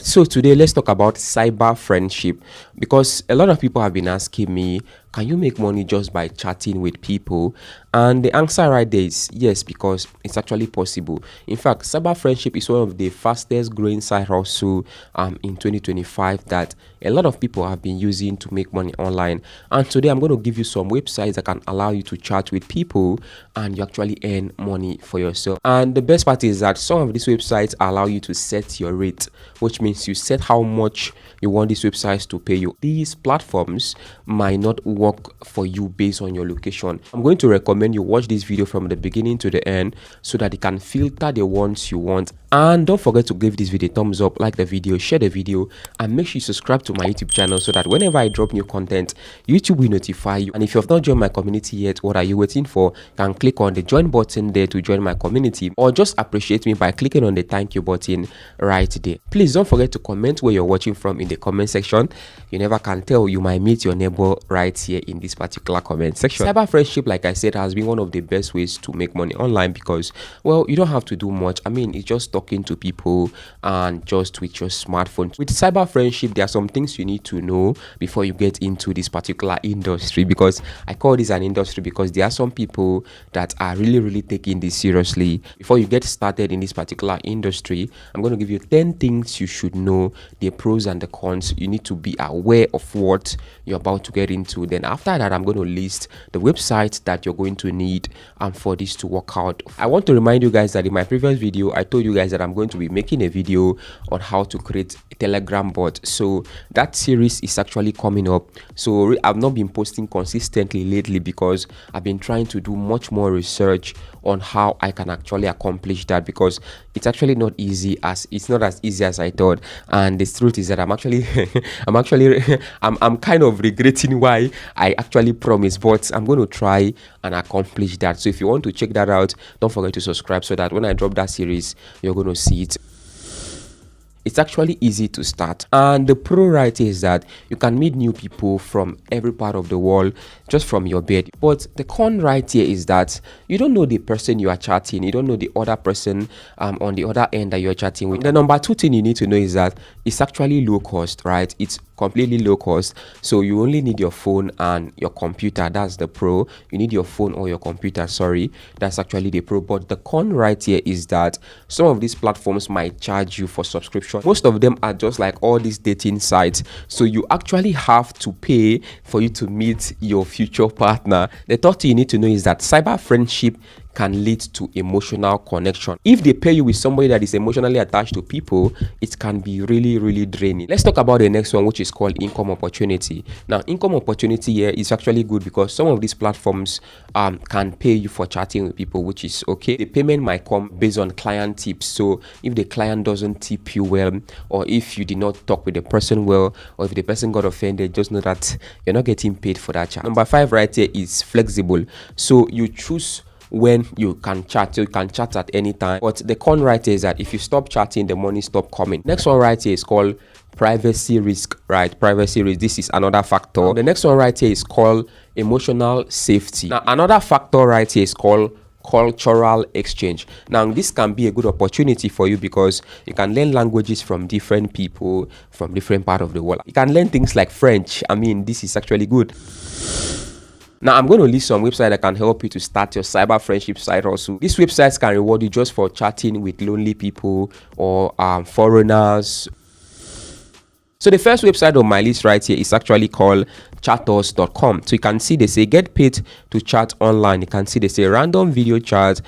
So today let's talk about cyber friendship, because a lot of people have been asking me, can you make money just by chatting with people? And the answer right there is yes, because it's actually possible. In fact, cyber friendship is one of the fastest growing side hustle in 2025 that a lot of people have been using to make money online. And today I'm going to give you some websites that can allow you to chat with people and you actually earn money for yourself. And the best part is that some of these websites allow you to set your rate, which means you set how much you want these websites to pay you. These platforms might not work for you based on your location. I'm going to recommend you watch this video from the beginning to the end so that you can filter the ones you want. And don't forget to give this video a thumbs up, like the video, share the video, and make sure you subscribe to my YouTube channel so that whenever I drop new content, YouTube will notify you. And if you have not joined my community yet, what are you waiting for? You can click on the join button there to join my community, or just appreciate me by clicking on the thank you button right there. Please don't forget to comment where you're watching from in the comment section. You never can tell, you might meet your neighbor right here in this particular comment section. Cyber friendship, like I said, has been one of the best ways to make money online because, well, you don't have to do much. I mean, it's just talking to people and just with your smartphone. With cyber friendship, there are some things you need to know before you get into this particular industry, because I call this an industry because there are some people that are really taking this seriously. Before you get started in this particular industry, I'm going to give you 10 things you should know, the pros and the cons. You need to be aware of what you're about to get into. Then after that, I'm going to list the websites that you're going to need for this to work out. I want to remind you guys that in my previous video, I told you guys that I'm going to be making a video on how to create a Telegram bot. So that series is actually coming up. So I've not been posting consistently lately because I've been trying to do much more research on how I can actually accomplish that, because it's actually not easy, as it's not as easy as I thought. And the truth is that I'm kind of regretting why I actually promised, but I'm going to try and accomplish that. So if you want to check that out, don't forget to subscribe so that when I drop that series, you're going to see it. It's actually easy to start, and the pro right is that you can meet new people from every part of the world just from your bed. But the con right here is that you don't know the person you are chatting, you don't know the other person on the other end that you're chatting with. The number two thing you need to know is that it's actually low cost, right? It's completely low cost, so you only need your phone and your computer. That's the pro. You need your phone or your computer, sorry, that's actually the pro. But the con right here is that some of these platforms might charge you for subscription. Most of them are just like all these dating sites, so you actually have to pay for you to meet your future partner. The third thing you need to know is that cyber friendship can lead to emotional connection. If they pair you with somebody that is emotionally attached to people, it can be really draining. Let's talk about the next one, which is called income opportunity. Now, income opportunity here is actually good because some of these platforms can pay you for chatting with people, which is okay. The payment might come based on client tips. So if the client doesn't tip you well, or if you did not talk with the person well, or if the person got offended, just know that you're not getting paid for that chat. Number 5 right here is flexible. So you choose when you can chat. So you can chat at any time, but the con right here is that if you stop chatting, the money stop coming. Next one right here is called privacy risk, right? Privacy risk, this is another factor. The next one right here is called emotional safety. Now another factor right here is called cultural exchange. Now this can be a good opportunity for you because you can learn languages from different people from different part of the world. You can learn things like French. I mean, this is actually good. Now, I'm going to list some websites that can help you to start your cyber friendship site also. These websites can reward you just for chatting with lonely people or foreigners. So the first website on my list right here is actually called chatos.com. So you can see they say get paid to chat online. You can see they say random video chat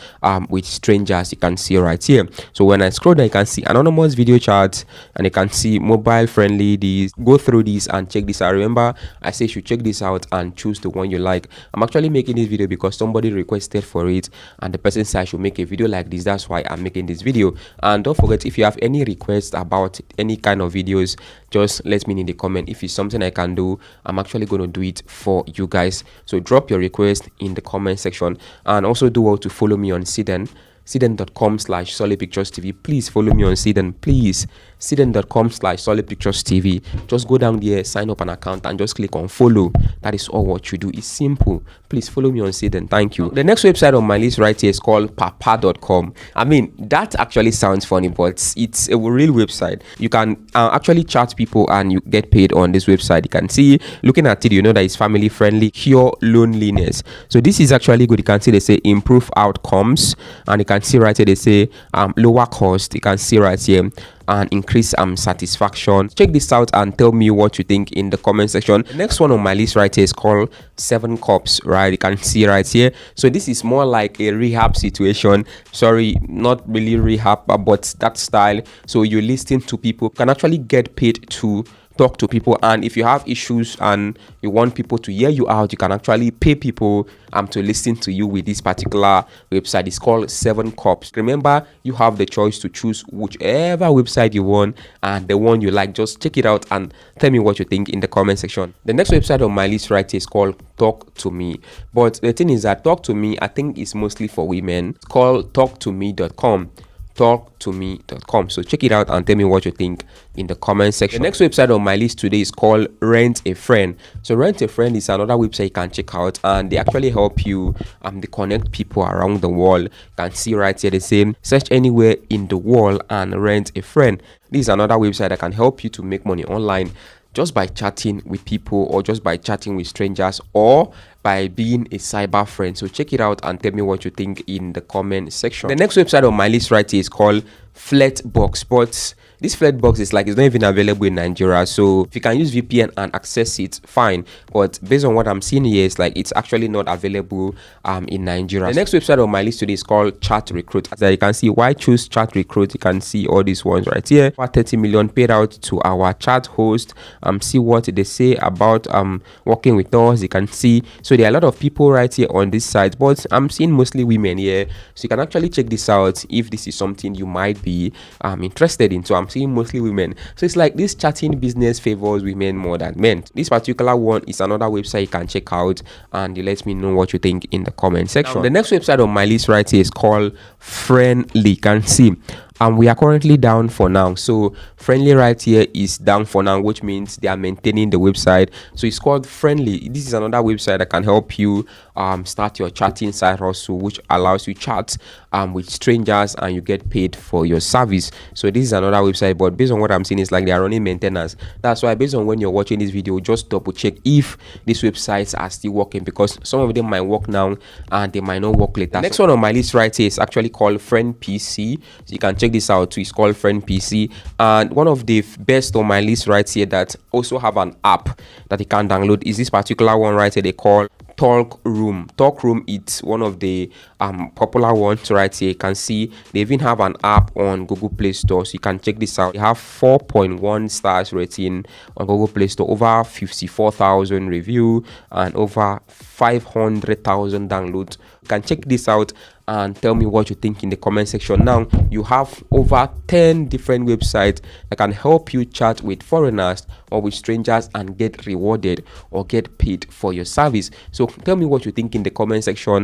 with strangers. You can see right here. So when I scroll down, you can see anonymous video chat, and you can see mobile friendly. These go through these and check this out. Remember, I say you should check this out and choose the one you like. I'm actually making this video because somebody requested for it, and the person said I should make a video like this. That's why I'm making this video. And don't forget, if you have any requests about any kind of videos, just let me know in the comment. If it's something I can do, I'm actually going to do it for you guys. So drop your request in the comment section, and also do well to follow me on cirrden. cirrden.com/solidpicturestv. Please follow me on Cirrden, please. cirrden.com/solidpicturestv. Just go down there, sign up an account, and just click on follow. That is all what you do. It's simple. Please follow me on Cirrden. Thank you. The next website on my list right here is called papa.com. I mean, that actually sounds funny, but it's a real website. You can actually chat people and you get paid on this website. You can see, looking at it, you know that it's family friendly, cure loneliness. So this is actually good. You can see they say improve outcomes, and you can see right here they say lower cost. You can see right here and increase satisfaction. Check this out and tell me what you think in the comment section. The next one on my list right here is called 7 Cups, right? You can see right here. So this is more like a rehab situation. Sorry, not really rehab, but that style. So you listen to people, can actually get paid to talk to people, and if you have issues and you want people to hear you out, you can actually pay people to listen to you with this particular website. It's called 7 Cups. Remember, you have the choice to choose whichever website you want and the one you like. Just check it out and tell me what you think in the comment section. The next website on my list right here is called Talk to Me, but the thing is that Talk to Me, I think, is mostly for women. It's called talktome.com. talktome.com. So check it out and tell me what you think in the comment section. The next website on my list today is called Rent a Friend. So Rent a Friend is another website you can check out, and they actually help you they connect people around the world. You can see right here the same, search anywhere in the world and rent a friend. This is another website that can help you to make money online just by chatting with people, or just by chatting with strangers, or by being a cyber friend. So check it out and tell me what you think in the comment section. The next website on my list right here is called Flatbox, but this Flatbox is like, it's not even available in Nigeria. So if you can use VPN and access it, fine, but based on what I'm seeing here, it's like it's actually not available in Nigeria. The next website on my list today is called Chat Recruit. As you can see, why choose Chat Recruit? You can see all these ones right here. 30 million paid out to our chat host. See what they say about working with us. You can see, so there are a lot of people right here on this site, but I'm seeing mostly women here. So you can actually check this out if this is something you might be interested in. So I'm seeing mostly women. So it's like this chatting business favors women more than men. This particular one is another website you can check out, and you let me know what you think in the comment section. Now, the next website on my list right here is called Friendly. You can see we are currently down for now. So Friendly right here is down for now, which means they are maintaining the website. So it's called Friendly. This is another website that can help you start your chatting site hustle, which allows you chat with strangers and you get paid for your service. So this is another website, but based on what I'm seeing, it's like they are running maintenance. That's why based on when you're watching this video, just double check if these websites are still working, because some of them might work now and they might not work later. Next one on my list right here is actually called Friend PC. So you can check this out too. It's called Friend PC, and one of the best on my list right here that also have an app that you can download is this particular one right here. They call Talk Room. Talk Room, it's one of the popular ones right here. You can see they even have an app on Google Play Store, so you can check this out. They have 4.1 stars rating on Google Play Store, over 54,000 review, and over 500,000 downloads. You can check this out and tell me what you think in the comment section. Now you have over 10 different websites that can help you chat with foreigners or with strangers and get rewarded or get paid for your service. So tell me what you think in the comment section.